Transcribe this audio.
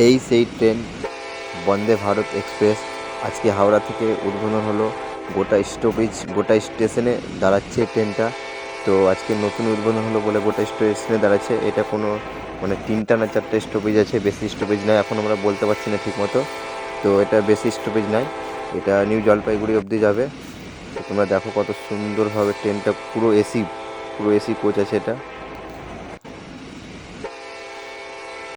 এই সেই train Vande Bharat express আজকে হাওড়া থেকে উদ্বোধন হলো। গোটা স্টেশনে দাঁড়াচ্ছে ট্রেনটা। তো আজকে নতুন উদ্বোধন হলো বলে গোটা স্টেশনে দাঁড়াচ্ছে। এটা কোনো মানে 3টা না 4টা স্টপেজ আছে, বেশি স্টপেজ নয়, এখন আমরা বলতে পারছি না ঠিকমতো। তো এটা বেশি স্টপেজ নয়, এটা নিউ জলপাইগুড়ি অবধি যাবে। তো তোমরা দেখো কত সুন্দরভাবে ট্রেনটা পুরো এসি কোচ আছে এটা।